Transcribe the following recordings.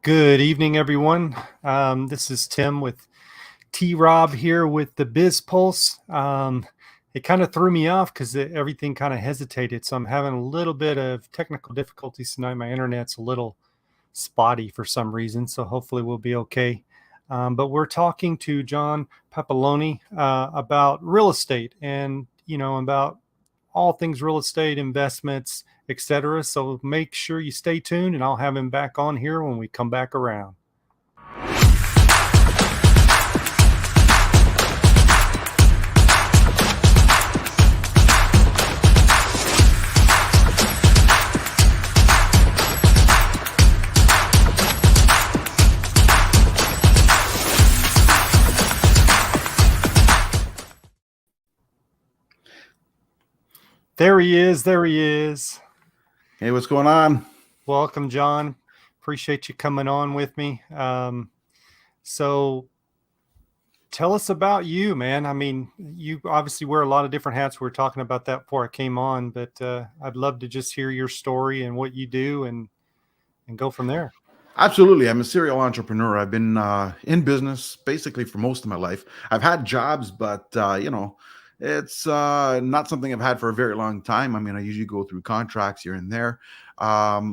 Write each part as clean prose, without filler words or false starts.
Good evening, everyone. This is Tim with T-Rob here with the Biz Pulse. It kind of threw me off because everything kind of hesitated. So I'm having a little bit of technical difficulties tonight. My internet's a little spotty for some reason, so hopefully we'll be okay. But we're talking to John Papaloni about real estate and, about all things real estate, investments, etc. So make sure you stay tuned and I'll have him back on here when we come back around. There he is. There he is. Hey, what's going on? Welcome, John. Appreciate you coming on with me. So tell us about you, man. I mean, you obviously wear a lot of different hats. We were talking about that before I came on, but I'd love to just hear your story and what you do and go from there. Absolutely. I'm a serial entrepreneur. I've been in business basically for most of my life. I've had jobs, but it's not something I've had for a very long time. I mean, I usually go through contracts here and there. I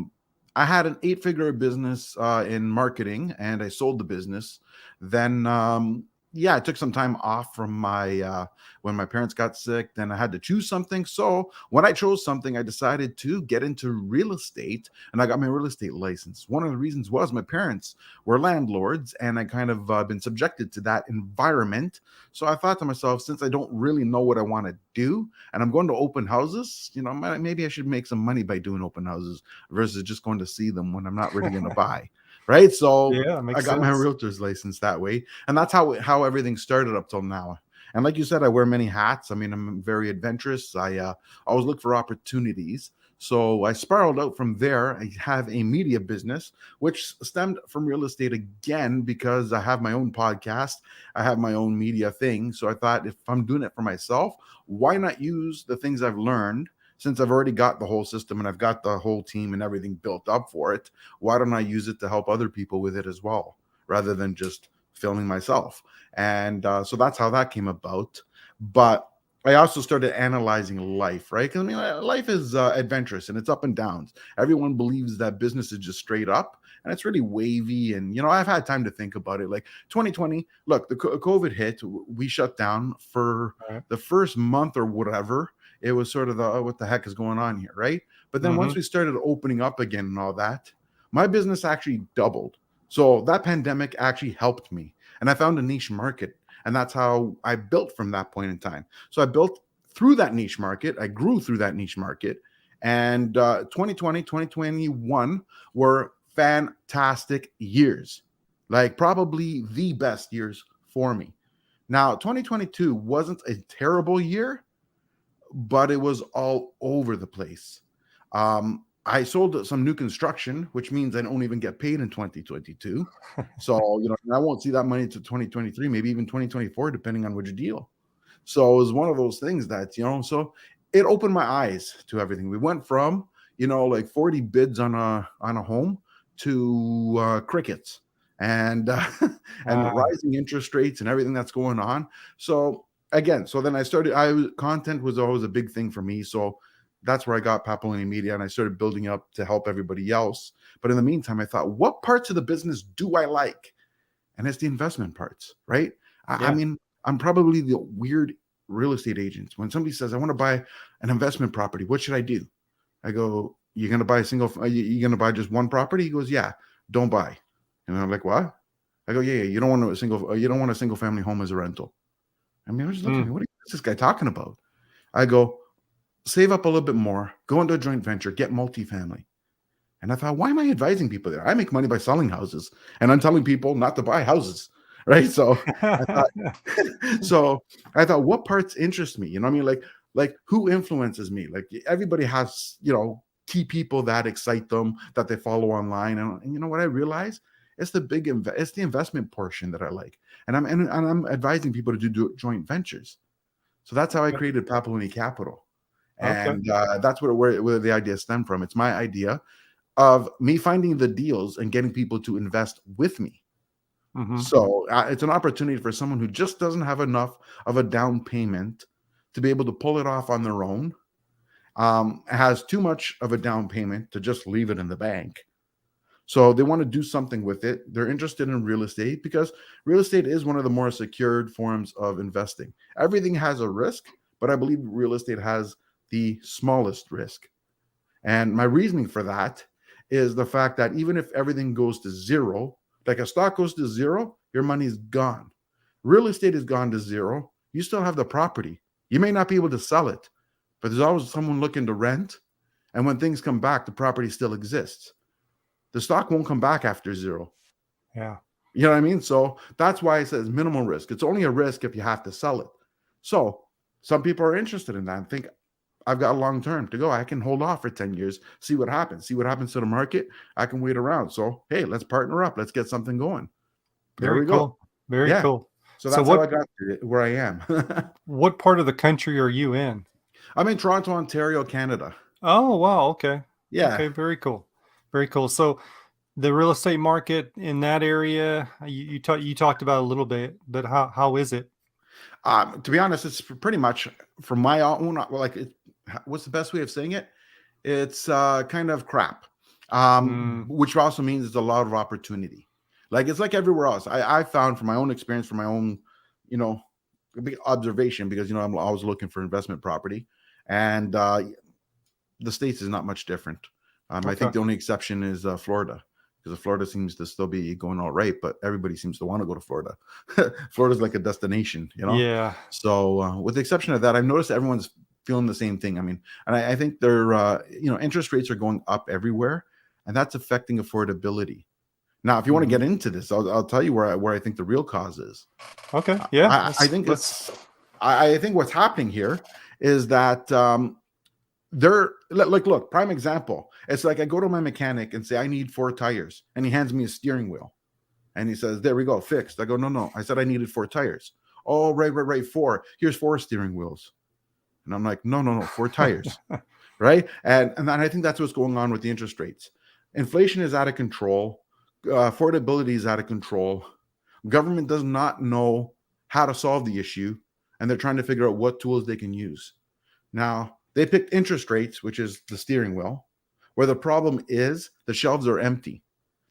had an 8-figure business in marketing, and I sold the business. Then, I took some time off from my when my parents got sick. Then I had to choose something. So when I chose something, I decided to get into real estate, and I got my real estate license. One of the reasons was my parents were landlords, and I kind of been subjected to that environment. So I thought to myself, since I don't really know what I want to do, and I'm going to open houses, maybe I should make some money by doing open houses versus just going to see them when I'm not really going to buy. Right. So Yeah, I got my realtor's license that way. And that's how everything started up till now. And like you said, I wear many hats. I mean, I'm very adventurous. I always look for opportunities. So I spiraled out from there. I have a media business, which stemmed from real estate again, because I have my own podcast. I have my own media thing. So I thought, if I'm doing it for myself, why not use the things I've learned? Since I've already got the whole system and I've got the whole team and everything built up for it, why don't I use it to help other people with it as well, rather than just filming myself? And so that's how that came about. But I also started analyzing life, right? Because I mean, life is adventurous and it's up and downs. Everyone believes that business is just straight up, and it's really wavy. And I've had time to think about it. Like 2020, look, the COVID hit. We shut down for the first month or whatever. It was sort of what the heck is going on here, right? But then once we started opening up again and all that, my business actually doubled. So that pandemic actually helped me, and I found a niche market, and that's how I built from that point in time. So I built through that niche market. I grew through that niche market, and 2020, 2021 were fantastic years, like probably the best years for me. Now, 2022 wasn't a terrible year, but it was all over the place. I sold some new construction, which means I don't even get paid in 2022. So, I won't see that money to 2023, maybe even 2024, depending on which deal. So it was one of those things that, so it opened my eyes to everything. We went from, like 40 bids on a home to crickets and rising interest rates and everything that's going on. So again, then content was always a big thing for me. So that's where I got Papaloni Media, and I started building up to help everybody else. But in the meantime, I thought, what parts of the business do I like? And it's the investment parts, right? I mean, I'm probably the weird real estate agent. When somebody says, I want to buy an investment property, what should I do? I go, you're going to buy you're going to buy just one property? He goes, yeah, don't buy. And I'm like, what? I go, yeah, you don't want a single family home as a rental. I mean, I'm just looking at me, what is this guy talking about? I go, save up a little bit more, go into a joint venture, get multifamily. And I thought, why am I advising people there? I make money by selling houses, and I'm telling people not to buy houses, right? So I thought, what parts interest me? I mean, like who influences me? Like everybody has, key people that excite them, that they follow online. And you know what I realized? It's the investment portion that I like. And I'm advising people to do joint ventures. So that's how I created Papaloni Capital. And that's where the idea stemmed from. It's my idea. of me finding the deals and getting people to invest with me. Mm-hmm. So it's an opportunity for someone who just doesn't have enough of a down payment to be able to pull it off on their own, has too much of a down payment to just leave it in the bank. So they want to do something with it. They're interested in real estate because real estate is one of the more secured forms of investing. Everything has a risk, but I believe real estate has the smallest risk. And my reasoning for that is the fact that even if everything goes to zero, like a stock goes to zero, your money is gone. Real estate is gone to zero. You still have the property. You may not be able to sell it, but there's always someone looking to rent. And when things come back, the property still exists. The stock won't come back after zero. Yeah. You know what I mean? So that's why it says minimal risk. It's only a risk if you have to sell it. So some people are interested in that and think, I've got a long term to go. I can hold off for 10 years, see what happens to the market. I can wait around. So, hey, let's partner up. Let's get something going. There Very we go. cool. Very Yeah. cool. So So that's how I got to where I am. what part of the country are you in? I'm in Toronto, Ontario, Canada. Oh, wow. Okay. Yeah. Okay. Very cool. Very cool. So the real estate market in that area, you talked about a little bit, but how is it? To be honest, it's pretty much from my own, what's the best way of saying it? It's kind of crap, Mm, which also means there's a lot of opportunity. Like it's like everywhere else. I found from my own experience, from my own, you know, big observation, because I'm always looking for investment property, and the States is not much different. I okay. think the only exception is Florida, because Florida seems to still be going all right, but everybody seems to want to go to Florida. Florida's like a destination. Yeah. So with the exception of that, I've noticed everyone's feeling the same thing. I mean, and I think they're, interest rates are going up everywhere, and that's affecting affordability. Now, if you want to Mhm. get into this, I'll tell you where I think the real cause is. Okay. Yeah. I think I think what's happening here is that they're like, look, prime example. It's like I go to my mechanic and say I need 4 tires, and he hands me a steering wheel, and he says, "There we go, fixed." I go, "No. I said I needed 4 tires." "Oh, right. 4. Here's 4 steering wheels." And I'm like, no, 4 tires, right? And then I think that's what's going on with the interest rates. Inflation is out of control. Affordability is out of control. Government does not know how to solve the issue, and they're trying to figure out what tools they can use. Now, they picked interest rates, which is the steering wheel, where the problem is the shelves are empty.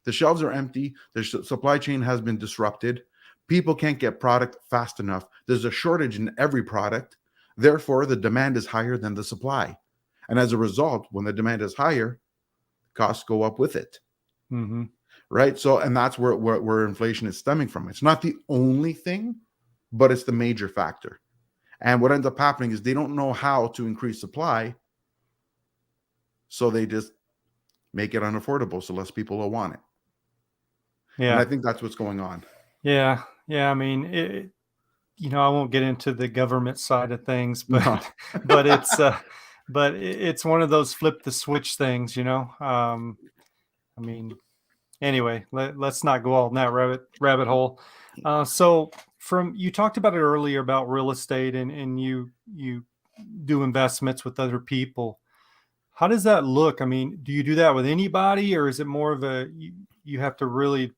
The shelves are empty. The supply chain has been disrupted. People can't get product fast enough. There's a shortage in every product. Therefore, the demand is higher than the supply. And as a result, when the demand is higher, costs go up with it. Mm-hmm. Right. So, and that's where inflation is stemming from. It's not the only thing, but it's the major factor. And what ends up happening is they don't know how to increase supply. So they just make it unaffordable. So less people will want it. And I Yeah. think that's what's going on. Yeah. Yeah. I mean, I won't get into the government side of things, but No. but it's one of those flip the switch things. I mean, anyway, let's not go all in that rabbit hole. So from you talked about it earlier about real estate and you do investments with other people. How does that look? I mean, do you do that with anybody, or is it more of you have to really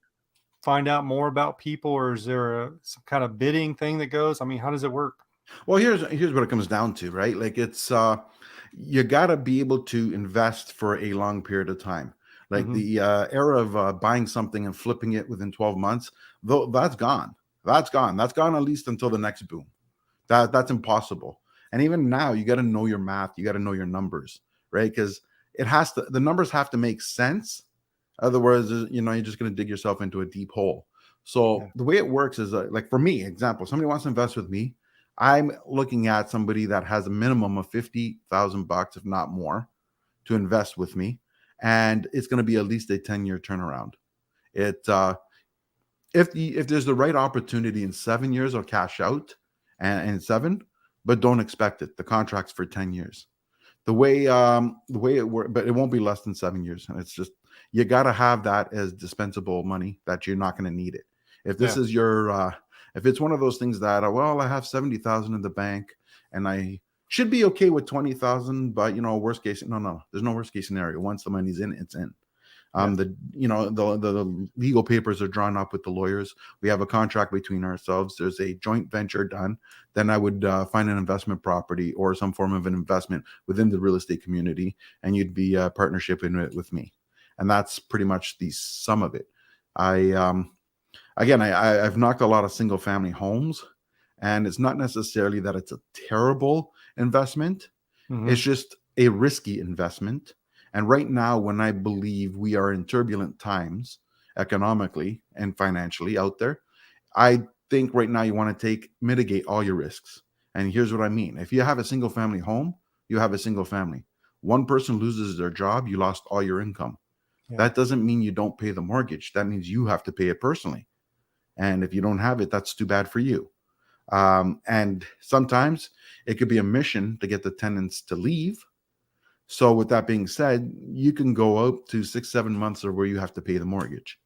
find out more about people, or is there some kind of bidding thing that goes? I mean, how does it work? Well, here's what it comes down to, right? Like it's you got to be able to invest for a long period of time. Like Hmm. the era of buying something and flipping it within 12 months, though that's gone. That's gone. That's gone at least until the next boom. That's impossible. And even now, you got to know your math. You got to know your numbers, right? Because the numbers have to make sense. Otherwise, you're just going to dig yourself into a deep hole. So Yeah. the way it works is like for me, example, somebody wants to invest with me. I'm looking at somebody that has a minimum of $50,000, if not more, to invest with me, and it's going to be at least a 10-year turnaround. It if there's the right opportunity in 7 years, I'll cash out, and in 7, but don't expect it. The contract's for 10 years. The way it works, but it won't be less than 7 years. And it's just you got to have that as dispensable money that you're not going to need it. If this Yeah. is your if it's one of those things that well, I have 70,000 in the bank and I should be okay with 20,000, but worst case, no, there's no worst case scenario. Once the money's in, it's in. Yeah. The legal papers are drawn up with the lawyers. We have a contract between ourselves. There's a joint venture done. Then I would find an investment property or some form of an investment within the real estate community, and you'd be a partnership in it with me. And that's pretty much the sum of it. I've knocked a lot of single family homes, and it's not necessarily that it's a terrible investment. Mm-hmm. It's just a risky investment. And right now, when I believe we are in turbulent times economically and financially out there, I think right now you want to mitigate all your risks. And here's what I mean. If you have a single family home, you have a single family. One person loses their job, you lost all your income. Yeah. That doesn't mean you don't pay the mortgage. That means you have to pay it personally. And if you don't have it, that's too bad for you. And sometimes it could be a mission to get the tenants to leave. So with that being said, you can go up to 6-7 months of where you have to pay the mortgage.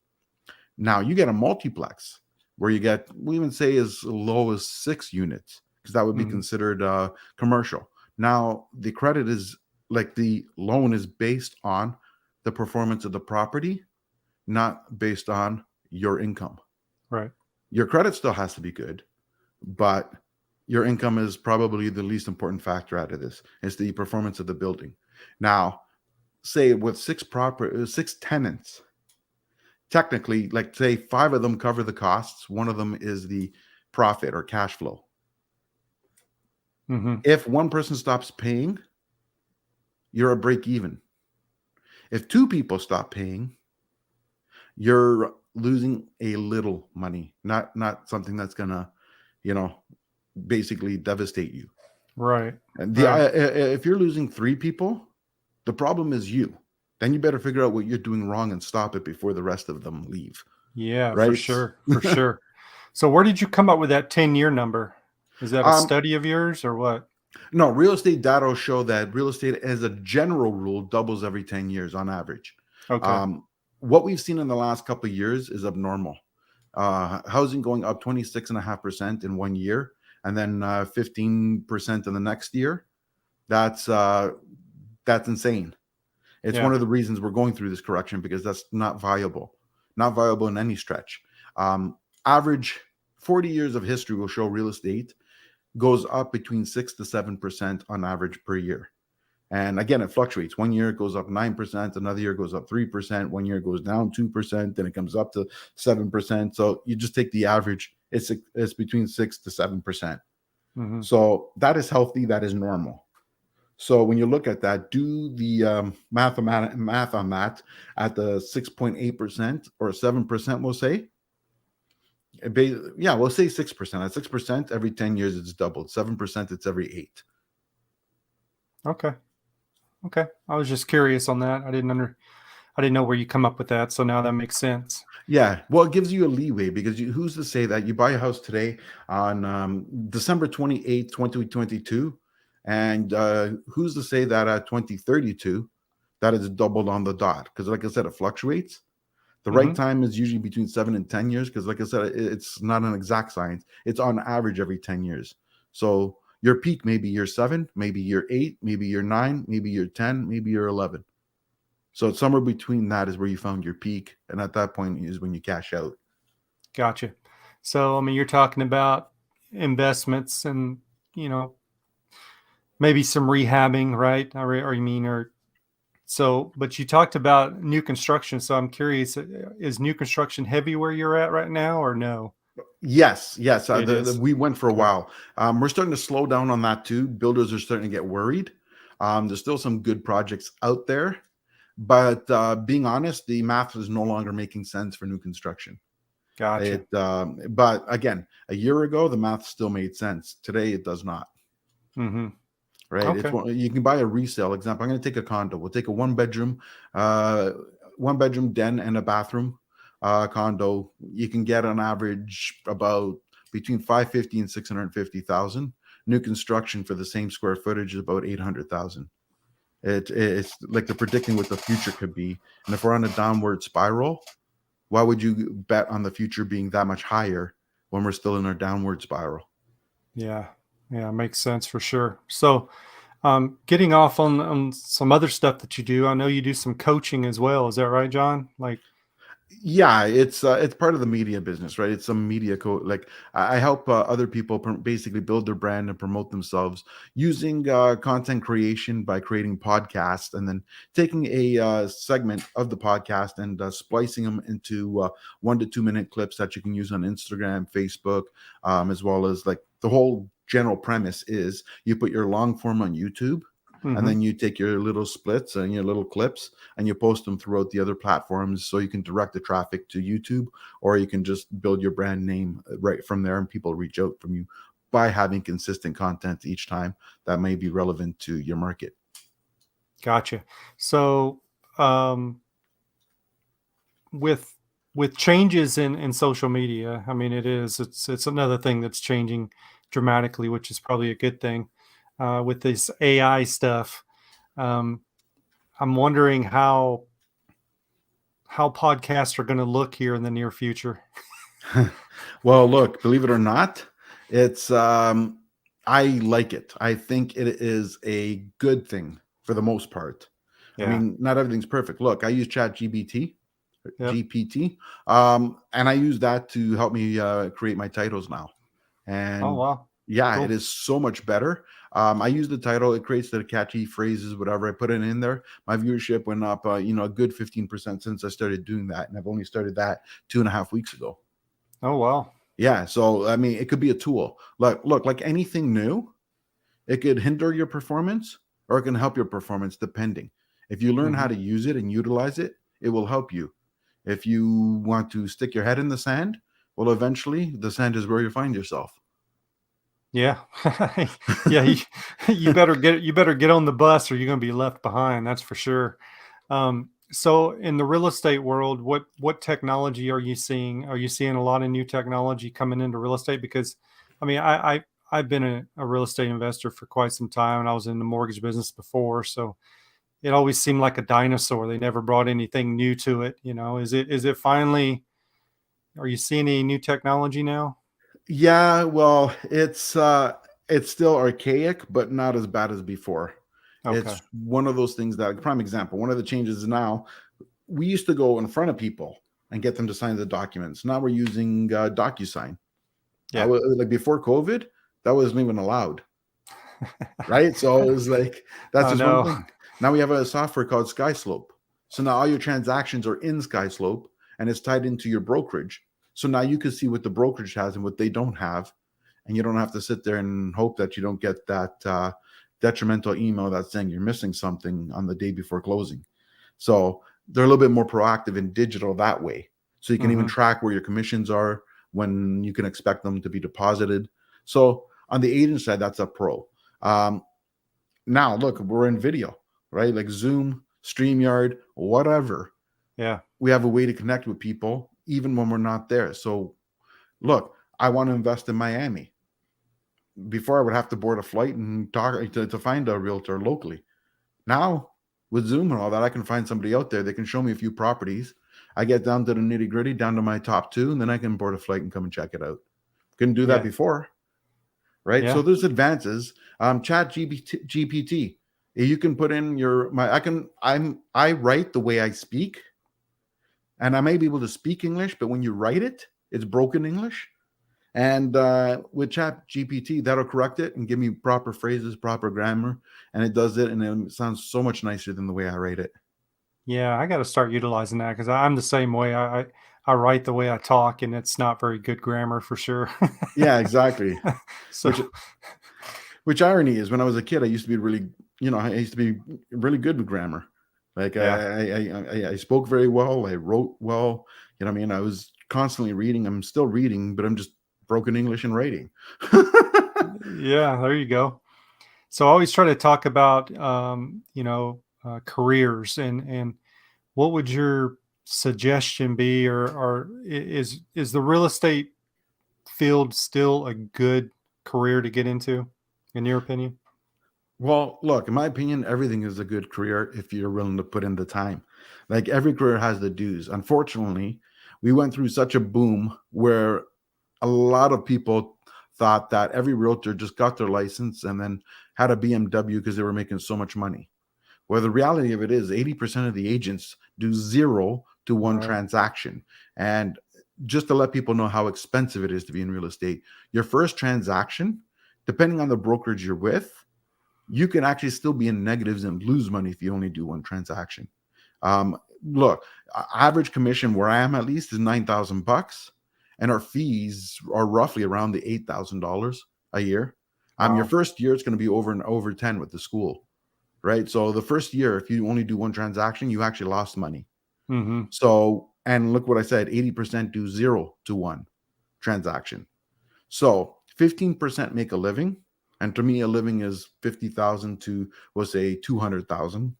Now you get a multiplex where you get, we even say as low as 6 units, because that would be considered commercial. Now the credit is like the loan is based on the performance of the property, not based on your income. Right. Your credit still has to be good, but your income is probably the least important factor out of this. It's the performance of the building. Now, say with 6 tenants, technically, like say 5 of them cover the costs, 1 of them is the profit or cash flow. Mm-hmm. If one person stops paying, you're a break even. If 2 people stop paying, you're losing a little money, not something that's gonna, basically devastate you. Right. And Right. if you're losing 3 people, the problem is you. Then you better figure out what you're doing wrong and stop it before the rest of them leave. Yeah, for Right? sure. For sure. So where did you come up with that 10-year number? Is that a Um, study of yours or what? no, real estate data show that real estate, as a general rule, doubles every 10 years on average. Okay. Um, what we've seen in the last couple of years is abnormal. Housing going up 26.5% in 1 year, and then 15% in the next year. That's insane. It's one Yeah. of the reasons we're going through this correction, because that's not viable in any stretch. Average 40 years of history will show real estate goes up between 6 to 7% on average per year. And again, it fluctuates. 1 year it goes up 9%, another year goes up 3%, 1 year it goes down 2%, then it comes up to 7%. So you just take the average, it's between 6 to 7%. Mm-hmm. So that is healthy, that is normal. So when you look at that, do the math on that at the 6.8% or 7%, we'll say. Yeah, we'll say 6%. At 6%, every 10 years it's doubled. 7%, it's every 8. Okay. Okay. I was just curious on that. I didn't know where you come up with that. So now that makes sense. Yeah, well, it gives you a leeway, because who's to say that you buy a house today on December 28th, 2022, and who's to say that at 2032 that it's doubled on the dot? Because like I said, it fluctuates. The right time is usually between 7 and 10 years, because like I said, it's not an exact science. It's on average every 10 years. So your peak may be year 7, maybe year 8, maybe year 9, maybe year 10, maybe year 11. So somewhere between that is where you found your peak. And at that point is when you cash out. Gotcha. So, I mean, you're talking about investments and, maybe some rehabbing, right? Or you mean, but you talked about new construction. So I'm curious, is new construction heavy where you're at right now or no? Yes. It is. We went for a Okay. while. We're starting to slow down on that too. Builders are starting to get worried. There's still some good projects out there. But being honest, the math is no longer making sense for new construction. Gotcha. But again, a year ago, the math still made sense. Today, it does not. Mm-hmm. Right? Okay. You can buy a resale example. I'm going to take a condo. We'll take a one bedroom den and a bathroom condo. You can get on average about between 550 and 650,000. New construction for the same square footage is about 800,000. It's like they're predicting what the future could be. And if we're on a downward spiral, why would you bet on the future being that much higher when we're still in our downward spiral? Yeah. Yeah. Makes sense for sure. So, Getting off on some other stuff that you do. I know you do some coaching as well. Is that right, John? Like, Yeah, it's part of the media business, right? It's some media like I help other people basically build their brand and promote themselves using content creation by creating podcasts and then taking a segment of the podcast and splicing them into 1 to 2 minute clips that you can use on Instagram, Facebook, as well as like the whole general premise is you put your long form on YouTube, and mm-hmm. then you take your little splits and your little clips and you post them throughout the other platforms, so you can direct the traffic to YouTube, or you can just build your brand name right from there and people reach out from you by having consistent content each time that may be relevant to your market. Gotcha. So, with changes in social media, I mean, it's another thing that's changing dramatically, which is probably a good thing. With this AI stuff, um, I'm wondering how podcasts are going to look here in the near future. Well, look, believe it or not, it's I like it. I think it is a good thing for the most part. I Yeah. mean, not everything's perfect. Look, I use Chat Yep. GPT, and I use that to help me create my titles now. Oh, And wow. yeah, it Cool. is so much better. I use the title; it creates the catchy phrases, whatever. I put it in there. My viewership went up, a good 15% since I started doing that, and I've only started that 2.5 weeks ago. Oh, wow. Yeah, so I mean, it could be a tool. Look, like anything new, it could hinder your performance or it can help your performance depending. If you learn how Hmm. to use it and utilize it, it will help you. If you want to stick your head in the sand, well, eventually the sand is where you find yourself. Yeah. Yeah. You better get on the bus or you're going to be left behind. That's for sure. So in the real estate world, what technology are you seeing? Are you seeing a lot of new technology coming into real estate? Because I mean, I've been a real estate investor for quite some time, and I was in the mortgage business before. So it always seemed like a dinosaur. They never brought anything new to it. Is it finally? Are you seeing any new technology now? Yeah, well, it's still archaic, but not as bad as before. Okay. It's one of those things that, prime example, one of the changes is now we used to go in front of people and get them to sign the documents. Now we're using DocuSign. Yeah. Like before COVID, that wasn't even allowed, right? So it was like that's Oh just one no. thing. Now we have a software called SkySlope. So now all your transactions are in SkySlope and it's tied into your brokerage. So now you can see what the brokerage has and what they don't have, and you don't have to sit there and hope that you don't get that detrimental email that's saying you're missing something on the day before closing. So they're a little bit more proactive in digital that way. So you can even Hmm. track where your commissions are, when you can expect them to be deposited. So on the agent side, that's a pro. Um, Now, look, we're in video, right? Like Zoom, StreamYard, whatever. Yeah. We have a way to connect with people even when we're not there. So, look, I want to invest in Miami. Before, I would have to board a flight and talk to find a realtor locally. Now, with Zoom and all that, I can find somebody out there. They can show me a few properties. I get down to the nitty gritty, down to my top two, and then I can board a flight and come and check it out. Couldn't do that Yeah. before, right? So Yeah. there's advances. Chat GPT. You can put in your my. I write the way I speak, and I may be able to speak English, but when you write it, it's broken English. And with Chat GPT, that'll correct it and give me proper phrases, proper grammar, and it does it, and it sounds so much nicer than the way I write it. Yeah, I got to start utilizing that because I'm the same way. I write the way I talk, and it's not very good grammar for sure. Yeah, exactly. So Which irony is, when I was a kid, I used to be I used to be really good with grammar. Like yeah, I spoke very well. I wrote well. You know what I mean? I was constantly reading. I'm still reading, but I'm just broken English and writing. yeah, there you go. So I always try to talk about careers and what would your suggestion be, or is the real estate field still a good career to get into, in your opinion? Well, look, in my opinion, everything is a good career if you're willing to put in the time. Like every career has the dues. Unfortunately, we went through such a boom where a lot of people thought that every realtor just got their license and then had a BMW because they were making so much money. Well, the reality of it is 80% of the agents do 0 to 1 Right. transaction. And just to let people know how expensive it is to be in real estate, your first transaction, depending on the brokerage you're with, you can actually still be in negatives and lose money if you only do 1 transaction. Look, average commission where I am at least is $9,000, and our fees are roughly around the $8,000 a year. Your Wow. first year it's going to be over 10 with the school, right? So the first year, if you only do 1 transaction, you actually lost money. Mm-hmm. So, and look what I said, 80% do 0 to 1 transaction. So 15% make a living. And to me, a living is 50,000 to, we'll say, 200,000,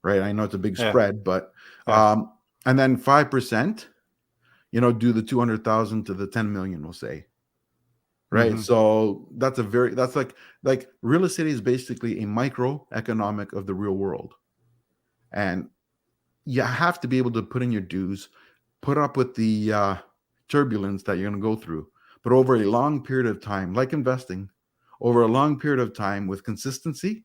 right? I know it's a big Yeah. spread, but, Yeah. and then 5%, do the 200,000 to the 10 million, we'll say, right? Mm-hmm. So that's like real estate is basically a microeconomic of the real world. And you have to be able to put in your dues, put up with the turbulence that you're going to go through. But over a long period of time, like investing, over a long period of time with consistency,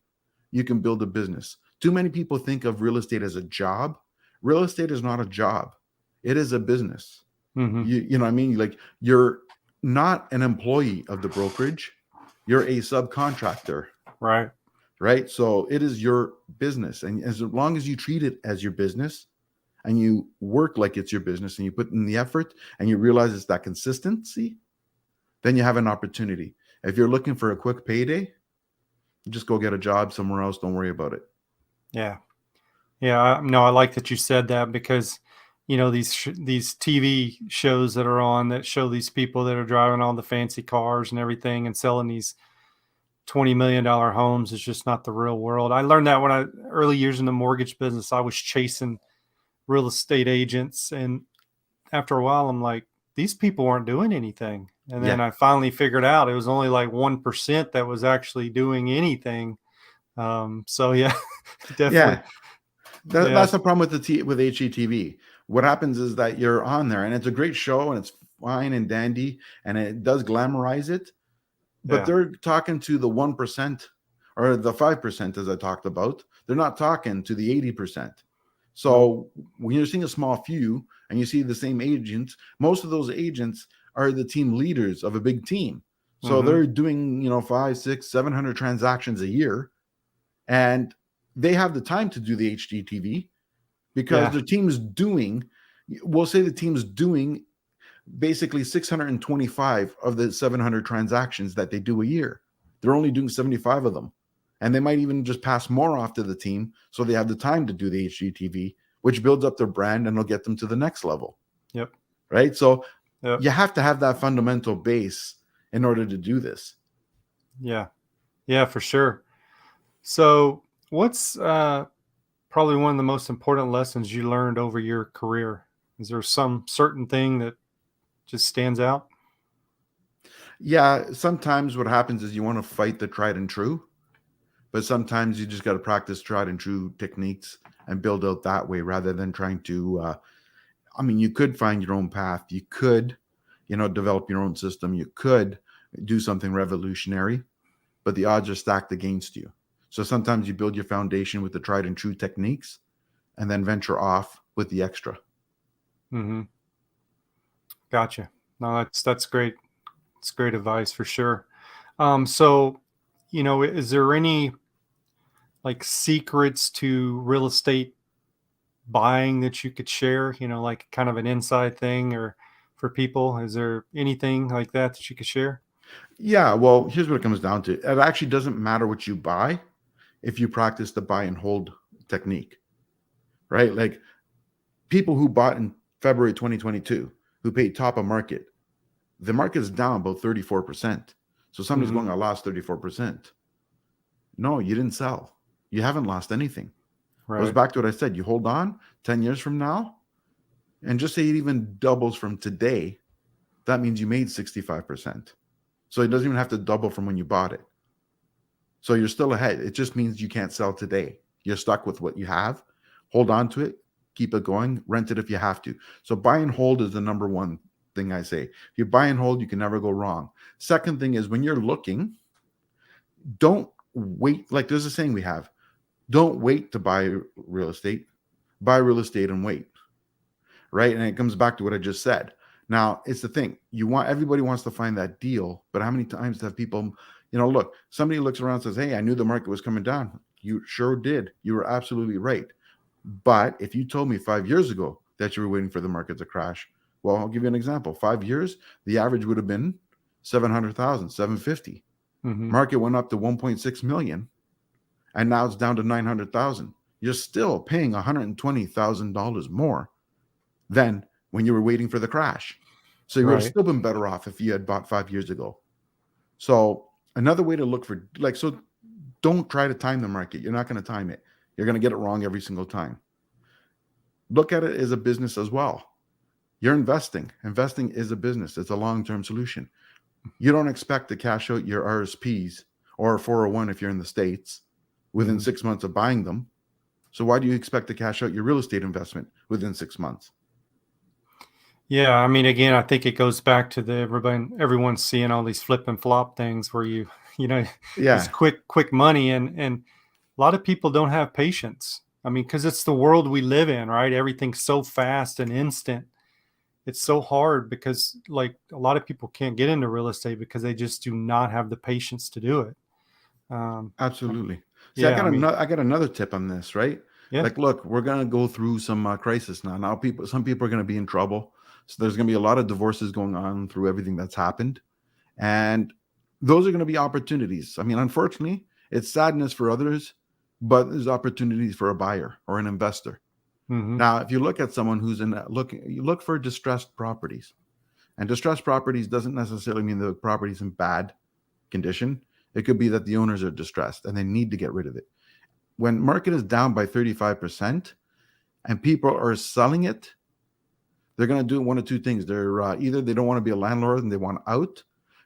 you can build a business. Too many people think of real estate as a job. Real estate is not a job. It is a business. Mm-hmm. You know what I mean? Like, you're not an employee of the brokerage. You're a subcontractor, Right. right? So it is your business. And as long as you treat it as your business and you work like it's your business and you put in the effort and you realize it's that consistency, then you have an opportunity. If you're looking for a quick payday, just go get a job somewhere else. Don't worry about it. Yeah. Yeah. No, I like that you said that because, these TV shows that are on that show these people that are driving all the fancy cars and everything and selling these $20 million homes is just not the real world. I learned that when early years in the mortgage business, I was chasing real estate agents. And after a while, I'm like, these people weren't doing anything. And then Yeah. I finally figured out it was only like 1% that was actually doing anything. So yeah, definitely. Yeah. Yeah. That's the problem with HGTV. What happens is that you're on there and it's a great show and it's fine and dandy and it does glamorize it, but Yeah. they're talking to the 1% or the 5%, as I talked about. They're not talking to the 80%. Nope. So when you're seeing a small few and you see the same agents, most of those agents are the team leaders of a big team. So Mm-hmm. they're doing, 5, 6, 700 transactions a year, and they have the time to do the HGTV because Yeah. the team's doing, we'll say the team's doing basically 625 of the 700 transactions that they do a year. They're only doing 75 of them. And they might even just pass more off to the team so they have the time to do the HGTV, which builds up their brand and will get them to the next level. Yep. Right. So Yep. you have to have that fundamental base in order to do this. Yeah. Yeah, for sure. So what's probably one of the most important lessons you learned over your career? Is there some certain thing that just stands out? Yeah. Sometimes what happens is you want to fight the tried and true, but sometimes you just got to practice tried and true techniques and build out that way rather than trying to, you could find your own path. You could, develop your own system. You could do something revolutionary, but the odds are stacked against you. So sometimes you build your foundation with the tried and true techniques and then venture off with the extra. Mm-hmm. Gotcha. No, that's great. It's great advice for sure. So, is there any like secrets to real estate buying that you could share? Like kind of an inside thing or for people? Is there anything like that you could share? Yeah, well, here's what it comes down to. It actually doesn't matter what you buy if you practice the buy and hold technique, right? Like, people who bought in February 2022 who paid top of market, the market is down about 34%. So somebody's Mm-hmm. going, I lost 34%. No, you didn't sell. You haven't lost anything. Goes Right. back to what I said. You hold on 10 years from now, and just say it even doubles from today. That means you made 65%. So it doesn't even have to double from when you bought it. So you're still ahead. It just means you can't sell today. You're stuck with what you have. Hold on to it. Keep it going. Rent it if you have to. So buy and hold is the number one thing I say. If you buy and hold, you can never go wrong. Second thing is when you're looking, don't wait. Like there's a saying we have, don't wait to buy real estate, buy real estate and wait. Right. And it comes back to what I just said. Now, it's the thing everybody wants to find that deal, but how many times have people, look, somebody looks around and says, hey, I knew the market was coming down. You sure did. You were absolutely right. But if you told me 5 years ago that you were waiting for the market to crash, well, I'll give you an example. 5 years, the average would have been 700,000, 750. Market went up to 1.6 million, and now it's down to 900,000. You're still paying $120,000 more than when you were waiting for the crash. So you would have still been better off if you had bought 5 years ago. So another way to look for, so don't try to time the market. You're not going to time it. You're going to get it wrong every single time. Look at it as a business as well. You're investing. Investing is a business. It's a long-term solution. You don't expect to cash out your RSPs or 401 if you're in the States within 6 months of buying them. So why do you expect to cash out your real estate investment within 6 months? Yeah, I mean, again, I think it goes back to everyone's seeing all these flip and flop things where it's quick money, and a lot of people don't have patience. I mean, because it's the world we live in, right? Everything's so fast and instant. It's so hard because like a lot of people can't get into real estate because they just do not have the patience to do it. Absolutely. See, I got another tip on this, right? Yeah. Like, look, we're going to go through some crisis now. Some people are going to be in trouble. So there's going to be a lot of divorces going on through everything that's happened. And those are going to be opportunities. I mean, unfortunately, it's sadness for others, but there's opportunities for a buyer or an investor. Now, if you look at someone who's you look for distressed properties, and distressed properties doesn't necessarily mean the property's in bad condition. It could be that the owners are distressed and they need to get rid of it. When market is down by 35% and people are selling it, they're going to do one of two things. They're either they don't want to be a landlord and they want out,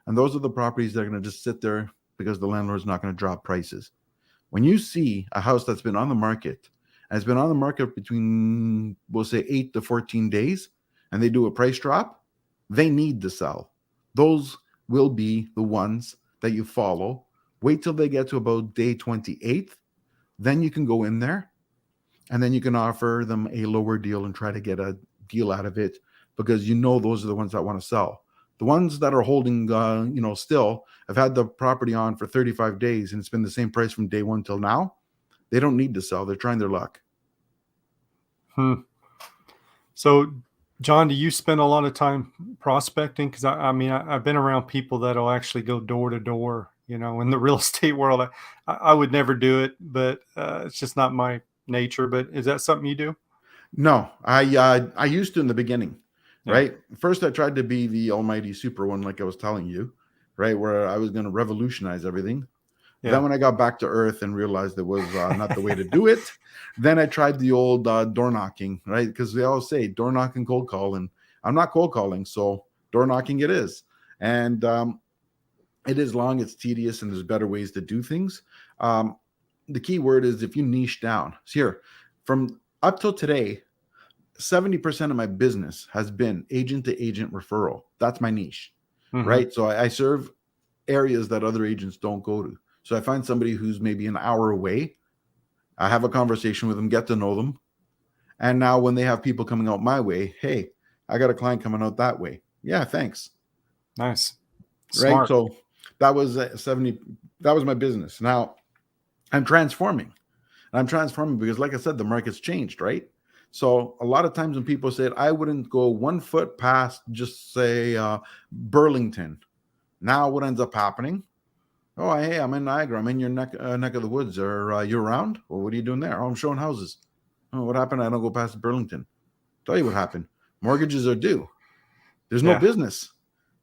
and those are the properties that are going to just sit there because the landlord's not going to drop prices. When you see a house that's been on the market, and it's been on the market between, we'll say, 8 to 14 days, and they do a price drop, they need to sell. Those will be the ones that you follow. Wait till they get to about day 28th. Then you can go in there, and then you can offer them a lower deal and try to get a deal out of it, because those are the ones that want to sell. The ones that are holding, still have had the property on for 35 days and it's been the same price from day one till now. They don't need to sell. They're trying their luck. So, John, do you spend a lot of time prospecting? Because I've been around people that'll actually go door to door, in the real estate world. I would never do it, but it's just not my nature. But is that something you do? No, I used to in the beginning, right? First, I tried to be the almighty super one, like I was telling you, right? Where I was going to revolutionize everything. Yeah. Then when I got back to earth and realized it was not the way to do it, then I tried the old door knocking, right? Because they always say door knocking, cold call, and I'm not cold calling, so door knocking it is. And it is long, it's tedious, and there's better ways to do things. The key word is if you niche down. So here, from up till today, 70% of my business has been agent to agent referral. That's my niche, right? So I serve areas that other agents don't go to. So I find somebody who's maybe an hour away. I have a conversation with them, get to know them. And now when they have people coming out my way, hey, I got a client coming out that way. Yeah, thanks. Nice. Smart. Right. So that was 70. That was my business. Now I'm transforming. I'm transforming because, like I said, the market's changed, right? So a lot of times when people said I wouldn't go 1 foot past, just say Burlington. Now what ends up happening? Oh, hey, I'm in Niagara. I'm in your neck of the woods. Are you around? Well, what are you doing there? Oh, I'm showing houses. Oh, what happened? I don't go past Burlington. Tell you what happened. Mortgages are due. There's no business.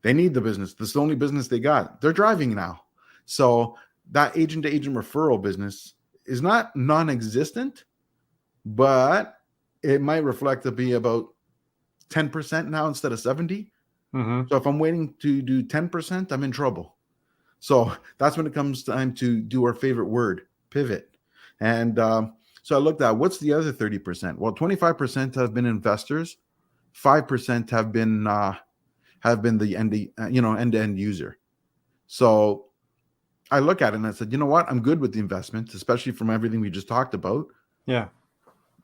They need the business. That's the only business they got. They're driving now. So that agent-to-agent referral business is not non-existent, but it might reflect to be about 10% now instead of 70. So if I'm waiting to do 10%, I'm in trouble. So that's when it comes time to do our favorite word, pivot. And so I looked at what's the other 30%? Well, 25% have been investors, 5% have been have been the end-to-end user. So I look at it and I said, you know what? I'm good with the investment, especially from everything we just talked about. Yeah.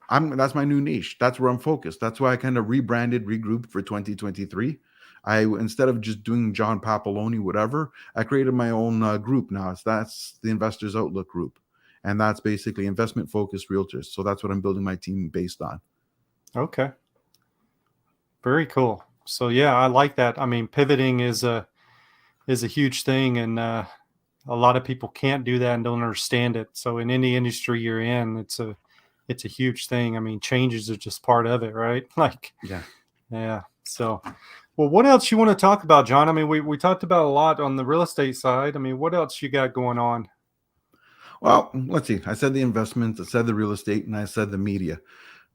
That's my new niche. That's where I'm focused. That's why I kind of rebranded, regrouped for 2023. Instead of just doing John Papaloni, whatever, I created my own group now. That's the Investors Outlook group. And that's basically investment focused realtors. So that's what I'm building my team based on. Okay. Very cool. So yeah, I like that. I mean, pivoting is a huge thing, and a lot of people can't do that and don't understand it. So in any industry you're in, it's a huge thing. I mean, changes are just part of it, right? Like, yeah. So, well, what else you want to talk about, John? I mean, we talked about a lot on the real estate side. I mean, what else you got going on? Well, let's see. I said the investments, I said the real estate, and I said the media.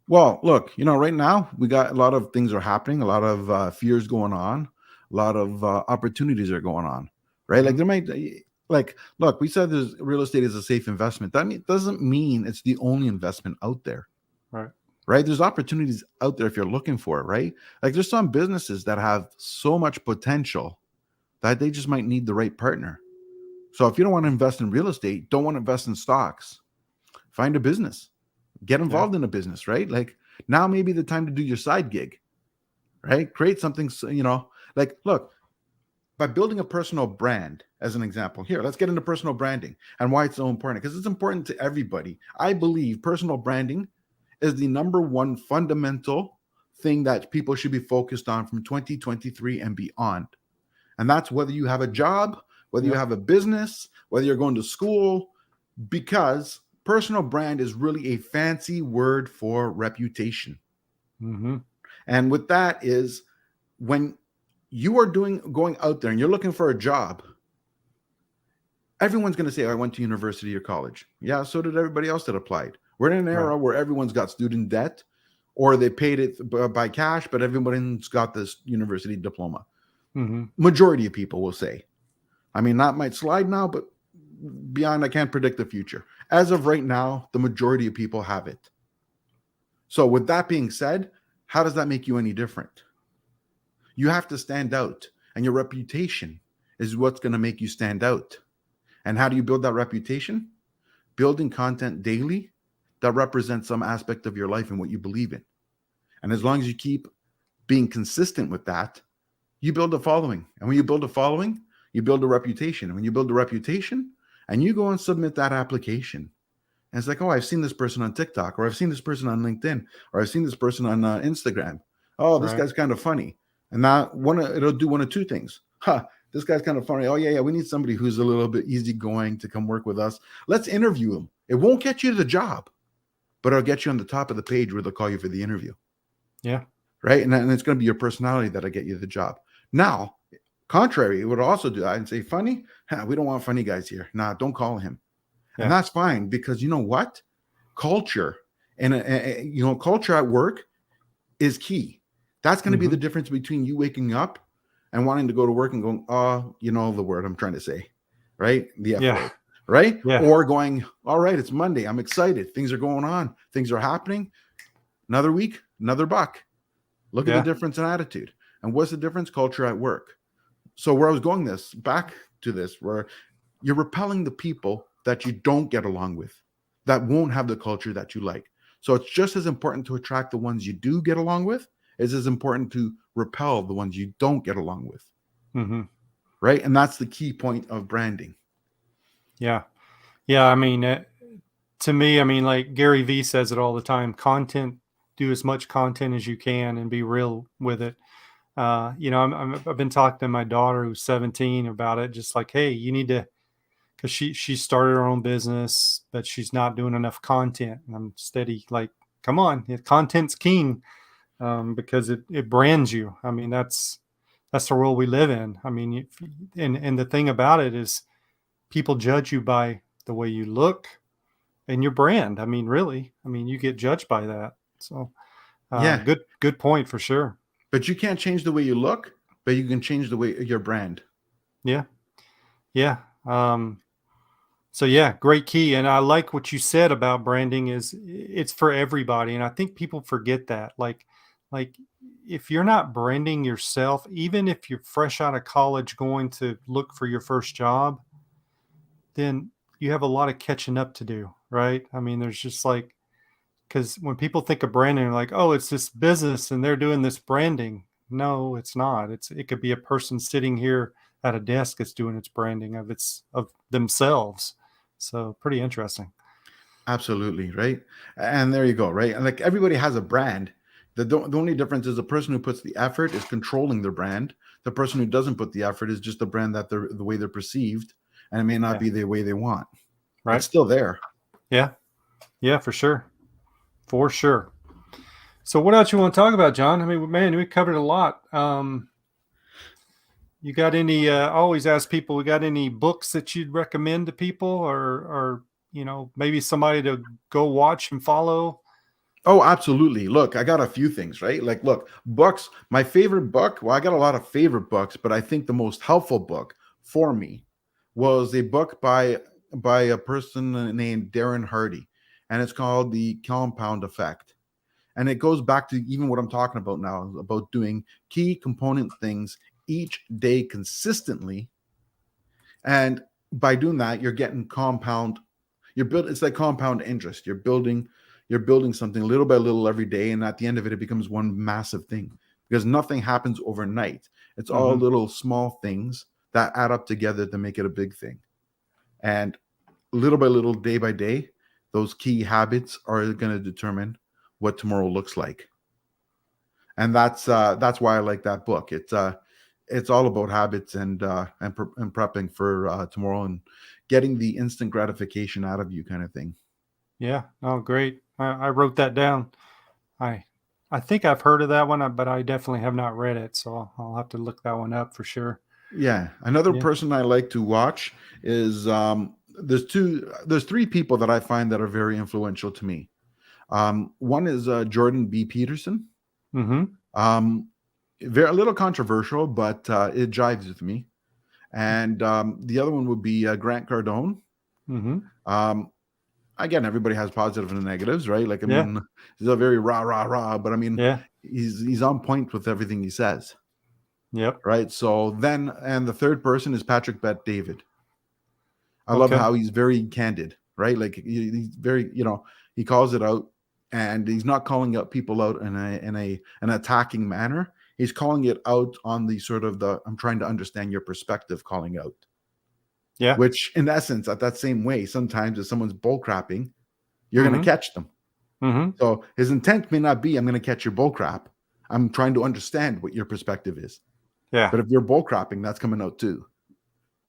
Well, look, right now we got a lot of things are happening, a lot of fears going on, a lot of opportunities are going on, right? Like there might, look, we said there's real estate is a safe investment. That doesn't mean it's the only investment out there, Right. right? There's opportunities out there if you're looking for it, right? Like there's some businesses that have so much potential that they just might need the right partner. So if you don't want to invest in real estate, don't want to invest in stocks, find a business. Get involved in a business, right? Like now may be the time to do your side gig, right? Create something, like look, by building a personal brand as an example. Here, let's get into personal branding and why it's so important, because it's important to everybody. I believe personal branding is the number one fundamental thing that people should be focused on from 2023 and beyond. And that's whether you have a job, whether you have a business, whether you're going to school, because personal brand is really a fancy word for reputation. Mm-hmm. And with that is when you are going out there and you're looking for a job, everyone's going to say, I went to university or college. Yeah, so did everybody else that applied. We're in an era where everyone's got student debt, or they paid it by cash, but everyone's got this university diploma. Mm-hmm. Majority of people will say. I mean, that might slide now, but beyond, I can't predict the future. As of right now, the majority of people have it. So with that being said, how does that make you any different? You have to stand out, and your reputation is what's going to make you stand out. And how do you build that reputation? Building content daily that represents some aspect of your life and what you believe in. And as long as you keep being consistent with that, you build a following. And when you build a following, you build a reputation. And when you build a reputation and you go and submit that application, and it's like, oh, I've seen this person on TikTok, or I've seen this person on LinkedIn, or I've seen this person on Instagram. Oh, this guy's kind of funny. And that it'll do one of two things. This guy's kind of funny. Oh, yeah, we need somebody who's a little bit easygoing to come work with us. Let's interview him. It won't get you the job, but it'll get you on the top of the page where they'll call you for the interview. Yeah. Right. And it's going to be your personality that'll get you the job. Now, contrary, it would also do that and say, funny? We don't want funny guys here. Nah, don't call him. Yeah. And that's fine, because you know what? Culture and, culture at work is key. That's going to be the difference between you waking up and wanting to go to work and going, oh, you know the word I'm trying to say, right? The F word, right? Yeah. Or going, all right, it's Monday. I'm excited. Things are going on. Things are happening. Another week, another buck. Look at the difference in attitude. And what's the difference? Culture at work. So where I was going back to this, where you're repelling the people that you don't get along with, that won't have the culture that you like. So it's just as important to attract the ones you do get along with as important to repel the ones you don't get along with. Mm-hmm. Right? And that's the key point of branding. Yeah. Yeah. I mean, to me, I mean, like Gary Vee says it all the time, do as much content as you can and be real with it. I've been talking to my daughter who's 17 about it. Just like, hey, you need to, because she started her own business, but she's not doing enough content. And I'm steady like, come on, content's king, because it brands you. I mean, that's the world we live in. I mean, and the thing about it is, people judge you by the way you look and your brand. I mean, really, you get judged by that. So, good point for sure. But you can't change the way you look, but you can change the way your brand. Yeah. Yeah. So yeah, great key. And I like what you said about branding is it's for everybody. And I think people forget that. Like like if you're not branding yourself, even if you're fresh out of college going to look for your first job, then you have a lot of catching up to do, right? I mean, there's just like, because when people think of branding, they're like, oh, it's this business and they're doing this branding. No, it's not. It could be a person sitting here at a desk that's doing its branding of themselves. So pretty interesting. Absolutely, right? And there you go, right? And like everybody has a brand. The only difference is the person who puts the effort is controlling their brand. The person who doesn't put the effort is just the brand that they're the way they're perceived, and it may not Yeah. be the way they want. It's Right. still there. Yeah. Yeah, for sure. For sure. So what else you want to talk about, John? I mean, man, we covered a lot. You got any, I always ask people, we got any books that you'd recommend to people or, maybe somebody to go watch and follow? Oh, absolutely. Look, I got a few things, right? Like, look, books. My favorite book. Well, I got a lot of favorite books, but I think the most helpful book for me was a book by a person named Darren Hardy, and it's called The Compound Effect. And it goes back to even what I'm talking about now about doing key component things each day consistently. And by doing that, you're getting compound, it's like compound interest. You're building something little by little every day. And at the end of it, it becomes one massive thing because nothing happens overnight. It's all Mm-hmm. little small things that add up together to make it a big thing. And little by little, day by day, those key habits are going to determine what tomorrow looks like. And that's why I like that book. It's all about habits and prepping for tomorrow and getting the instant gratification out of you, kind of thing. Yeah. Oh, great. I wrote that down. I I think I've heard of that one, but I definitely have not read it. So I'll have to look that one up for sure. Yeah, another Yeah. person I like to watch is there's three people that I find that are very influential to me. One is Jordan B. Peterson. Mm-hmm. Um, very a little controversial, but it jives with me. And the other one would be Grant Cardone. Mm-hmm. Um, Again, everybody has positives and negatives, right? Like, I Yeah. mean, he's a very rah rah rah, but I mean, Yeah. he's on point with everything he says, Yep. right? So then, and the third person is Patrick Bet David. I love Okay. how he's very candid, right? Like he's very, he calls it out, and he's not calling out people out in an attacking manner. He's calling it out on the sort of the I'm trying to understand your perspective, calling out. Yeah. Which, in essence, at that same way, sometimes if someone's bullcrapping, you're going Mm-hmm. to catch them. Mm-hmm. So his intent may not be, I'm going to catch your bullcrap. I'm trying to understand what your perspective is. Yeah. But if you're bullcrapping, that's coming out too.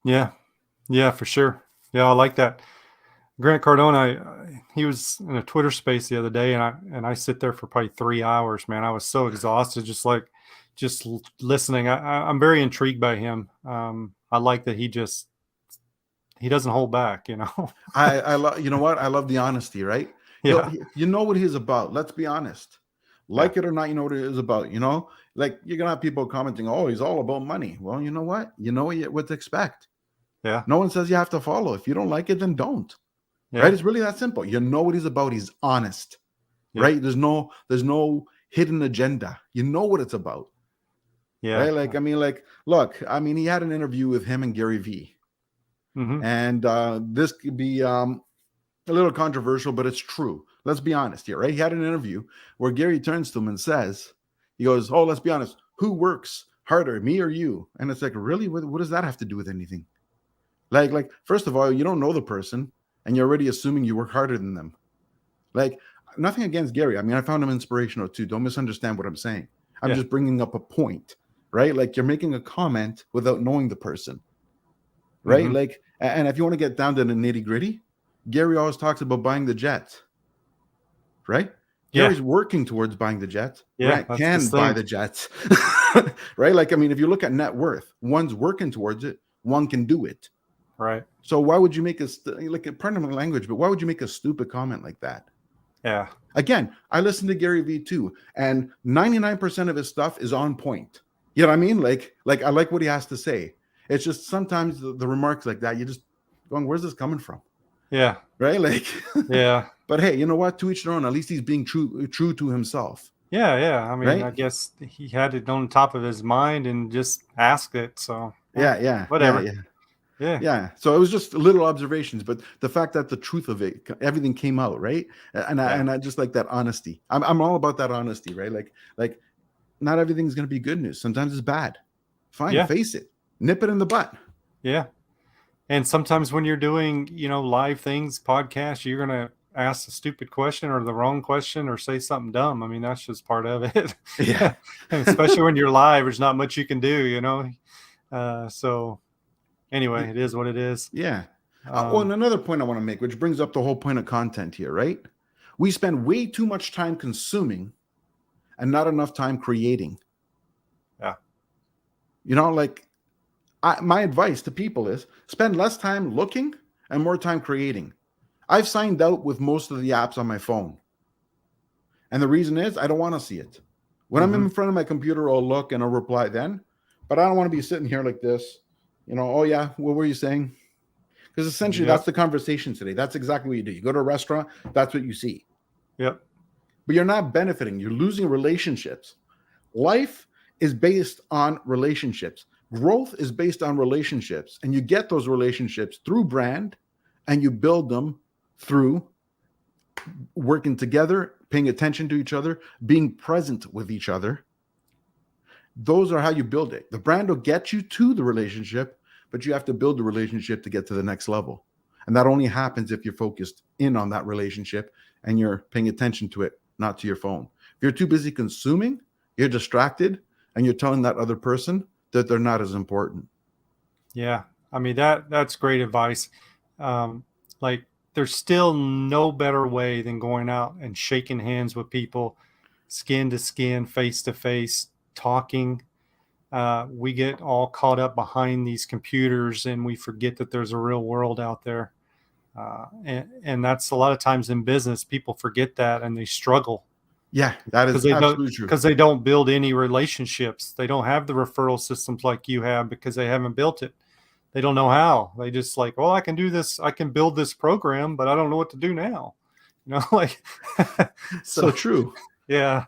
Yeah. Yeah, for sure. Yeah, I like that. Grant Cardone, he was in a Twitter space the other day, and I sit there for probably 3 hours. Man, I was so exhausted, just listening. I'm very intrigued by him. I like that he doesn't hold back. I love, you know what? I love the honesty, right? Yeah, You know what he's about. Let's be honest. yeah, Like it or not, you know what it is about. Like you're gonna have people commenting, "Oh, he's all about money." Well, you know what? You know what to expect. yeah, No one says you have to follow. If you don't like it, then don't. Right? yeah, It's really that simple. You know what he's about. He's honest. yep, Right? There's no hidden agenda. You know what it's about. yeah. Right? Like, I mean, like, look, I mean, he had an interview with him and Gary Vee. Mm-hmm. And this could be a little controversial, but it's true. Let's be honest here, right? He had an interview where Gary turns to him and says, he goes, "Oh, let's be honest. Who works harder, me or you?" And it's like, really? What does that have to do with anything? Like, first of all, you don't know the person and you're already assuming you work harder than them. Like, nothing against Gary. I mean, I found him inspirational too. Don't misunderstand what I'm saying. I'm Yeah, just bringing up a point, right? Like, you're making a comment without knowing the person, right? mm-hmm. Like, and if you want to get down to the nitty gritty, Gary always talks about buying the jet, right? Yeah, Gary's working towards buying the jet. yeah. Grant That's his can buy thing, the jets, right? Like, I mean, if you look at net worth, one's working towards it, one can do it. right? So why would you make like, pardon my language, but why would you make a stupid comment like that? Yeah, Again, I listen to Gary Vee too, and 99% of his stuff is on point. You know what I mean? Like I like what he has to say. It's just sometimes the remarks like that, you just going, where's this coming from? yeah, Right? Like, yeah, but hey, you know what? To each their own. At least he's being true to himself. Yeah. I mean, right? I guess he had it on top of his mind and just asked it. So whatever. Yeah. Yeah. Yeah. So it was just little observations, but the fact that the truth of it, everything came out, right? Yeah. And I just like that honesty. I'm all about that honesty, right? Like not everything's going to be good news. Sometimes it's bad. Fine, Yeah. face it. Nip it in the butt. Yeah. And sometimes when you're doing, live things, podcasts, you're going to ask a stupid question or the wrong question or say something dumb. I mean, that's just part of it. Yeah. And especially when you're live, there's not much you can do. So anyway, it is what it is. Yeah. And another point I want to make, which brings up the whole point of content here, right? We spend way too much time consuming and not enough time creating. Yeah. Like my advice to people is spend less time looking and more time creating. I've signed out with most of the apps on my phone. And the reason is I don't want to see it. When I'm in front of my computer, I'll look and I'll reply then. But I don't want to be sitting here like this. Oh yeah, what were you saying? Because essentially that's the conversation today. That's exactly what you do. You go to a restaurant, that's what you see. Yep. But you're not benefiting. You're losing relationships. Life is based on relationships. Growth is based on relationships. And you get those relationships through brand and you build them through working together, paying attention to each other, being present with each other. Those are how you build it. The brand will get you to the relationship, but you have to build the relationship to get to the next level. And that only happens if you're focused in on that relationship and you're paying attention to it, not to your phone. If you're too busy consuming, you're distracted, and you're telling that other person that they're not as important. Yeah. I mean, that's great advice. Like there's still no better way than going out and shaking hands with people, skin to skin, face to face, talking. We get all caught up behind these computers and we forget that there's a real world out there. And that's a lot of times in business, people forget that and they struggle. Yeah, that is absolutely true. Because they don't build any relationships. They don't have the referral systems like you have because they haven't built it. They don't know how. They just like, well, I can do this. I can build this program, but I don't know what to do now. Like so true. Yeah.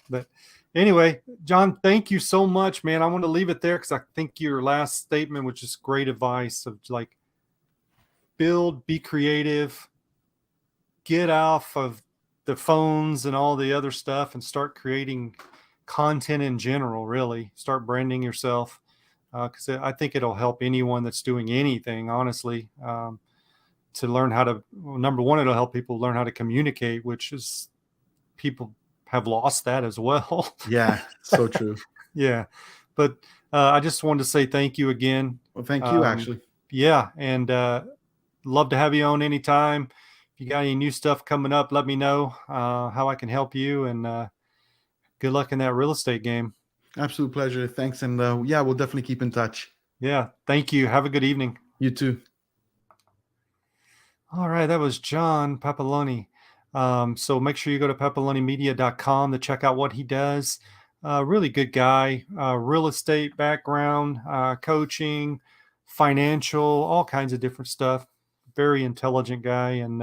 But anyway, John, thank you so much, man. I want to leave it there because I think your last statement was just great advice of like build, be creative, get off of the phones and all the other stuff and start creating content in general, really. Start branding yourself because I think it'll help anyone that's doing anything, honestly, to learn how to, number one, it'll help people learn how to communicate, which is people have lost that as well. Yeah, so true. Yeah. But I just wanted to say thank you again. Well, thank you, actually. Yeah. And love to have you on anytime. If you got any new stuff coming up, let me know how I can help you. And good luck in that real estate game. Absolute pleasure. Thanks. And yeah, we'll definitely keep in touch. Yeah. Thank you. Have a good evening. You too. All right. That was John Papaloni. So make sure you go to papalonimedia.com to check out what he does. Really good guy, real estate background, coaching, financial, all kinds of different stuff. Very intelligent guy, and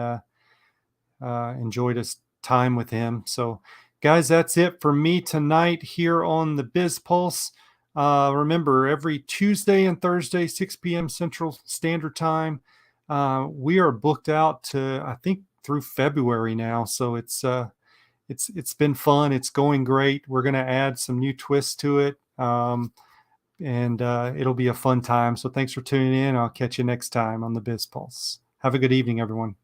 enjoyed his time with him. So guys, that's it for me tonight here on the Biz Pulse. Remember, every Tuesday and Thursday, 6 p.m. Central Standard Time, we are booked out to, I think, through February now. So it's been fun. It's going great. We're going to add some new twists to it. And it'll be a fun time. So thanks for tuning in. I'll catch you next time on the Biz Pulse. Have a good evening, everyone.